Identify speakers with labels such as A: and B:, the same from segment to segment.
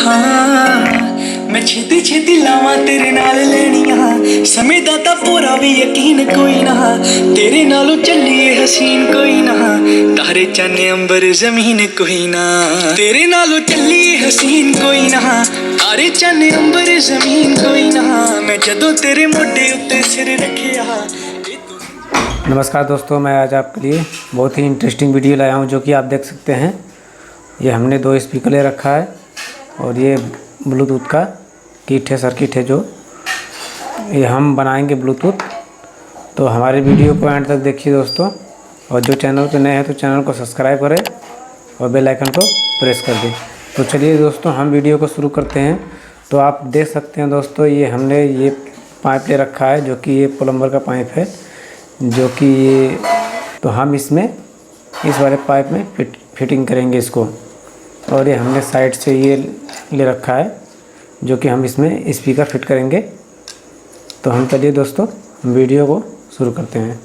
A: हाँ मैं छेती छेती लावां तेरे नाल लेनियां समय दा तां पूरा भी यकीन कोई ना तेरे नालों चलिए हसीन कोई ना तारे चन्ने अंबर जमीन कोई ना तेरे नालों चलिए हसीन कोई ना तारे चन्ने अंबर जमीन कोई ना मैं जदों तेरे मोढे उत्ते सिर रखिया।
B: नमस्कार दोस्तों, मैं आज आपके लिए बहुत ही इंटरेस्टिंग वीडियो लाया हूं जो कि आप देख सकते हैं। ये हमने 2 स्पीकर ले रखा है और ये ब्लूटूथ का किट है, सर्किट है जो ये हम बनाएंगे ब्लूटूथ। तो हमारे वीडियो को एंड तक देखिए दोस्तों, और जो चैनल पे नए हैं तो चैनल को सब्सक्राइब करें और बेल आइकन को प्रेस कर दें। तो चलिए दोस्तों हम वीडियो को शुरू करते हैं। तो आप देख सकते हैं दोस्तों, ये हमने ये पाइप ले रखा है जो कि ये प्लम्बर का पाइप है, जो कि ये तो हम इसमें इस वाले पाइप में फिटिंग करेंगे इसको। और ये हमने साइड से ये ले रखा है जो कि हम इसमें स्पीकर फिट करेंगे। तो हम चलिए दोस्तों वीडियो को शुरू करते हैं।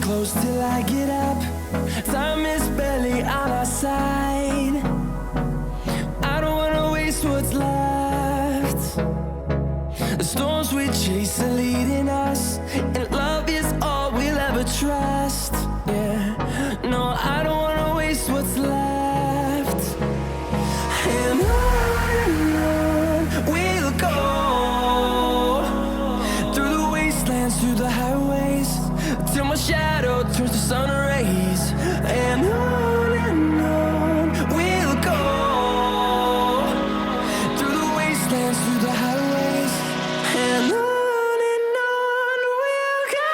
C: Close till I get up. Time is barely on our side. I don't wanna waste what's left. The storms we chase are leading us, and love is all we'll ever trust. Yeah, no, I don't wanna waste what's left. And on we'll go, through the wastelands, through the highways, till my shadow turns to sun rays. And on we'll go, through the wastelands, through the highways. And on we'll go.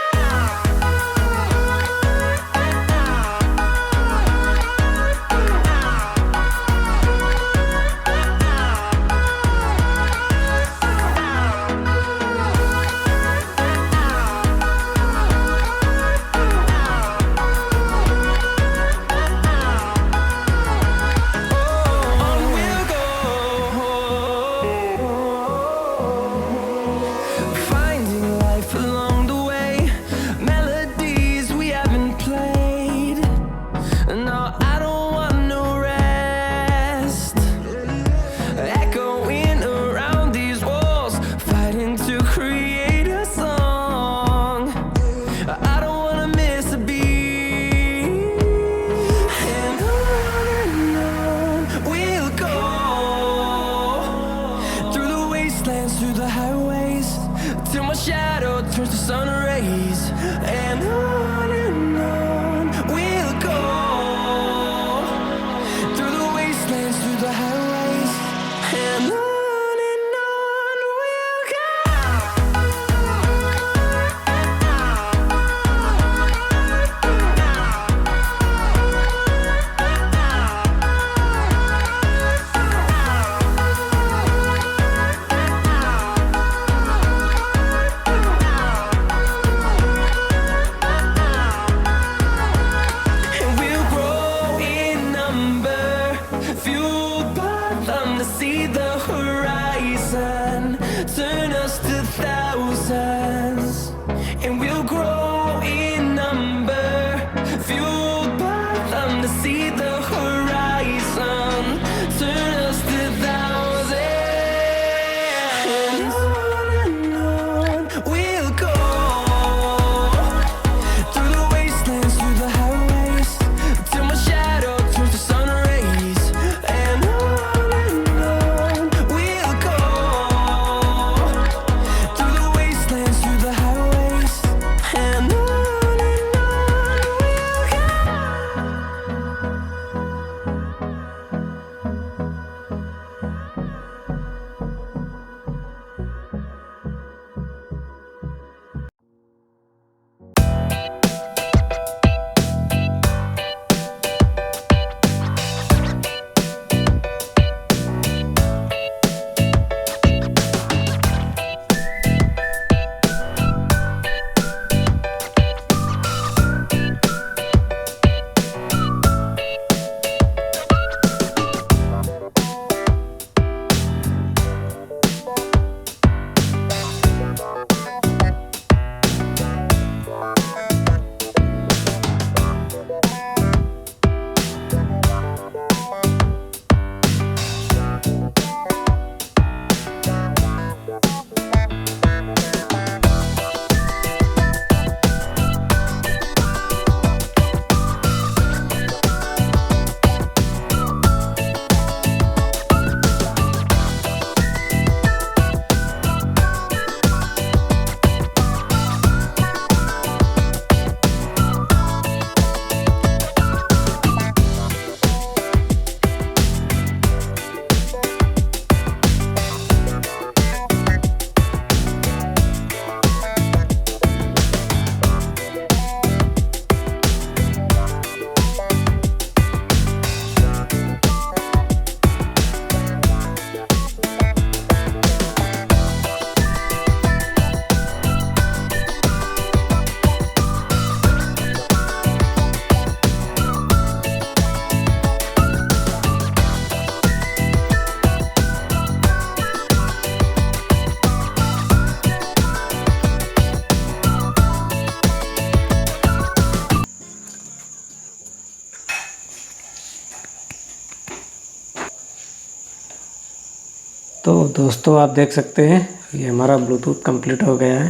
B: तो दोस्तों आप देख सकते हैं ये हमारा Bluetooth complete हो गया है।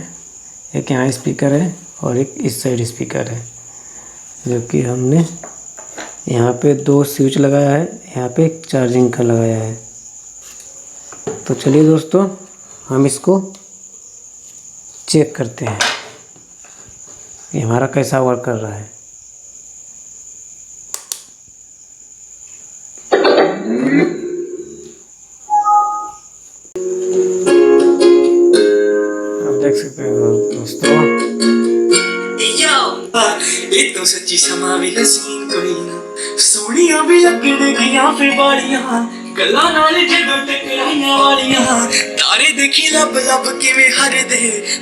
B: एक यहाँ स्पीकर है और एक इस साइड स्पीकर है, जो कि हमने यहाँ पे 2 स्विच लगाया है, यहाँ पे एक चार्जिंग का लगाया है। तो चलिए दोस्तों हम इसको चेक करते हैं ये हमारा कैसा वर्क कर रहा है। आप देख सकते हैं दोस्तों,
A: ਇਹ ਤੋਂ ਸੱਚੀ ਸਮਾਂ ਵੀ ਹਸੀਨ ਕੋਈ ਨਾ, ਸੋਹਣੀਆਂ ਵੀ ਲੱਗਣਗੀਆਂ ਫੇ ਵਾਲੀਆਂ ਗੱਲਾਂ ਨਾਲ ਜਦੋਂ ਟਕਰਾਈਆਂ ਵਾਲੀਆਂ। ਤਾਰੇ ਦੇਖੀ ਲੱਭ ਲੱਭ ਕਿਵੇਂ ਹਰਦੇ,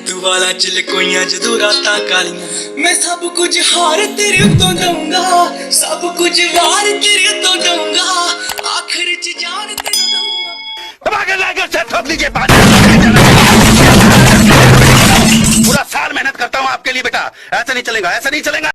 A: ਤੂੰ ਵਾਲਾ ਚਲ ਕੋਈਆਂ ਜਦੋਂ ਰਾਤਾਂ ਕਾਲੀਆਂ। ਮੈਂ ਸਭ ਕੁਝ ਹਾਰ ਤੇਰੇ ਉੱਤੋਂ ਦਊਂਗਾ, ਸਭ ਕੁਝ ਵਾਰ ਤੇਰੇ ਉੱਤੋਂ ਦਊਂਗਾ, ਆਖਰ ਚ ਜਾਨ ਤੈਨੂੰ ਦਊਂਗਾ।
D: पूरा साल मेहनत करता हूँ आपके लिए बेटा, ऐसा नहीं चलेगा, ऐसा नहीं चलेगा।